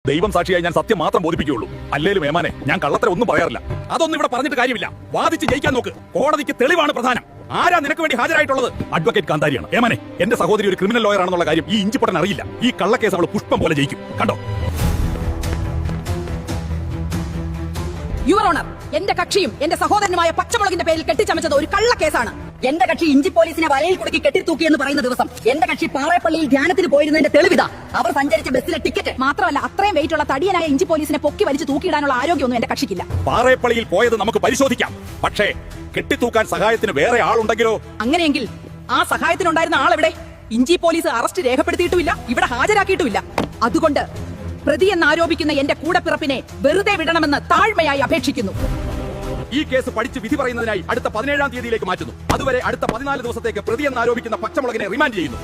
ദൈവം സാക്ഷിയായി ഞാൻ സത്യം മാത്രം ബോധിപ്പിക്കുകയുള്ളൂ. അല്ലേലും ഏമാനെ, ഞാൻ കള്ളത്തരം ഒന്നും പറയാറില്ല. അതൊന്നും ഇവിടെ പറഞ്ഞിട്ട് കാര്യമില്ല. വാദിച്ച് ജയിക്കാൻ നോക്ക്. കോടതിക്ക് തെളിവാണ് പ്രധാനം. ആരാ നിനക്ക് വേണ്ടി ഹാജരായിട്ടുള്ളത്? അഡ്വക്കേറ്റ് കാന്താരിയാണ്. ഏമാനെ, എന്റെ സഹോദരി ഒരു ക്രിമിനൽ ലോയർ ആണെന്നുള്ള കാര്യം ഈ ഇഞ്ചിപ്പൊട്ടൻ അറിയില്ല. ഈ കള്ളക്കേസ് അവൾ പുഷ്പം പോലെ ജയിക്കും. കണ്ടോ? യുവർ ഓണർ, എന്റെ കക്ഷിയും എന്റെ സഹോദരനുമായ പച്ചമുളകിന്റെ പേരിൽ കെട്ടിച്ചമച്ചത് ഒരു കള്ളക്കേസാണ്. എന്റെ കക്ഷി ഇഞ്ചി പോലീസിനെ വലയിൽ കുടുക്കി കെട്ടിത്തൂക്കി എന്ന് പറയുന്ന ദിവസം എന്റെ കക്ഷി പാറേപ്പള്ളിയിൽ ധ്യാനത്തിന് പോയിരുന്നതിന്റെ തെളിവിത. അവർ സഞ്ചരിച്ച ബസ്സിലെ ടിക്കറ്റ് മാത്രമല്ല, അത്രയും വെയിറ്റുള്ള തടിയനായ ഇഞ്ചി പോലീസിനെ പൊക്കി വലിച്ചു തൂക്കിയിടാനുള്ള ആരോഗ്യമൊന്നും എന്റെ കക്ഷിക്കില്ല. പാറേപ്പള്ളിയിൽ പോയത് നമുക്ക് പരിശോധിക്കാം. പക്ഷേ കെട്ടിത്തൂക്കാൻ സഹായത്തിന് വേറെ ആളുണ്ടെങ്കിലോ? അങ്ങനെയെങ്കിൽ ആ സഹായത്തിനുണ്ടായിരുന്ന ആളെവിടെ? ഇഞ്ചി പോലീസ് അറസ്റ്റ് രേഖപ്പെടുത്തിയിട്ടുമില്ല, ഇവിടെ ഹാജരാക്കിയിട്ടുമില്ല. അതുകൊണ്ട് പ്രതി എന്നാരോപിക്കുന്ന എന്റെ കൂടപ്പിറപ്പിനെ വെറുതെ വിടണമെന്ന് താഴ്മയായി അപേക്ഷിക്കുന്നു. ഈ കേസ് പഠിച്ച് വിധി പറയുന്നതിനായി അടുത്ത 17-ാം തീയതിയിലേക്ക് മാറ്റുന്നു. അതുവരെ അടുത്ത 14 ദിവസത്തേക്ക് പ്രതി എന്നാരോപിക്കുന്ന പച്ചമുളകിനെ റിമാൻഡ് ചെയ്യുന്നു.